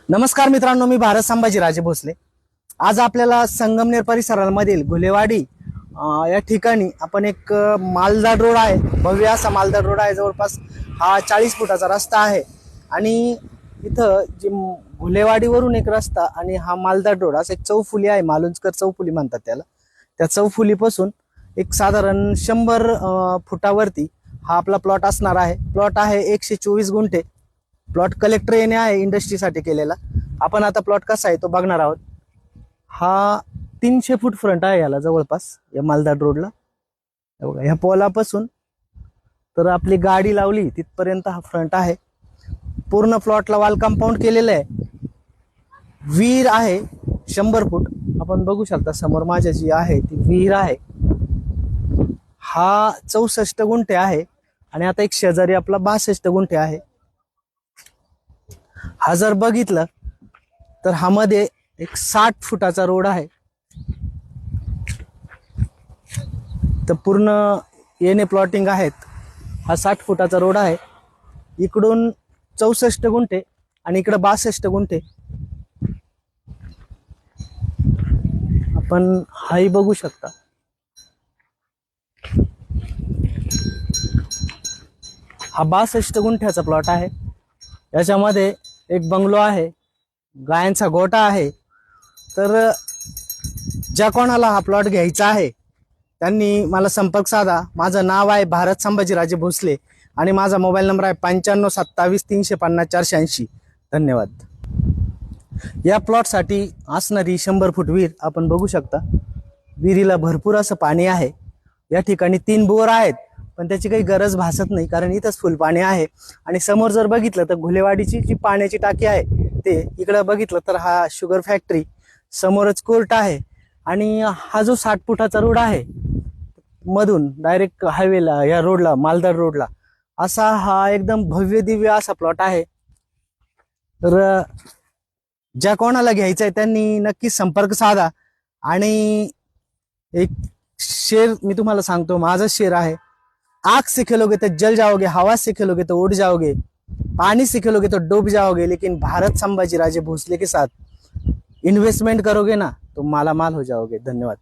नमस्कार मित्रांनो, मी भारत संभाजीराजे भोसले। आज आपल्याला संगमनेर परिसरामधील घुलेवाडी या ठिकाणी आपण एक मालदाड रोड आहे, भव्य असा मालदाड रोड आहे। जवळपास हा 40 फुटाचा रस्ता आहे आणि इथं जे घुलेवाडीवरून एक रस्ता आणि हा मालदाड रोड असं एक चौफुली आहे, मालुंजकर चौफुली म्हणतात त्याला। त्या चौफुलीपासून एक साधारण 100 फुटावरती हा आपला प्लॉट असणार आहे। प्लॉट आहे 124 गुंठे। प्लॉट कलेक्टर येणे आहे इंडस्ट्रीसाठी केलेला। आपण आता प्लॉट कसा आहे तो बघणार आहोत। हा 300 फूट फ्रंट आहे याला, जवळपास या मालदाड रोडला। बघा, ह्या पोलापासून तर आपली गाडी लावली तिथपर्यंत हा फ्रंट आहे। पूर्ण प्लॉटला वॉल कंपाऊंड केलेलं आहे। विहीर आहे 100 फूट, आपण बघू शकता समोर माझ्या जी आहे ती विहीर आहे। हा 64 गुंठे आहे आणि आता एक शेजारी आपला 62 गुंठे आहे। हा जर बघितलं तर हा मध्ये एक 60 फुटाचा रोड आहे। तर पूर्ण येणे प्लॉटिंग आहेत। हा 60 फुटाचा रोड आहे। इकडून 64 गुंठे आणि इकडे 62 गुंठे आपण हाही बघू शकता। हा 62 गुंठ्याचा प्लॉट आहे। याच्यामध्ये एक बंगलो आहे, गायांचा गोठा आहे। तर ज्या कोणाला हा प्लॉट घ्यायचा आहे त्यांनी मला संपर्क साधा। माझं नाव आहे भारत संभाजीराजे भोसले आणि माझा मोबाईल नंबर आहे 9527350480। धन्यवाद। या प्लॉटसाठी असणारी 100 फूट विहीर आपण बघू शकता। विहिरीला भरपूर असं पाणी आहे। या ठिकाणी 3 बोर आहेत, पण त्याची काही गरज भासत नाही कारण इथंच फुल पाणी आहे। आणि समोर जर बघितलं तर घुलेवाडीची जी पाण्याची टाकी आहे ते इकडे बघितलं तर हा शुगर फॅक्टरी, समोरच कोर्ट आहे आणि हा जो 60 फुटाचा रोड आहे मधून डायरेक्ट हायवेला, या रोडला, मालदाड रोडला असा हा एकदम भव्य दिव्य असा प्लॉट आहे। तर ज्या कोणाला घ्यायचं आहे त्यांनी नक्कीच संपर्क साधा। आणि एक शेर मी तुम्हाला सांगतो, माझा शेर आहे, आग से खेलोगे तो जल जाओगे, हवा से खेलोगे तो उड़ जाओगे, पानी से खेलोगे तो डूब जाओगे, लेकिन भारत संभाजीराजे भोसले के साथ इन्वेस्टमेंट करोगे ना तो माला माल हो जाओगे। धन्यवाद।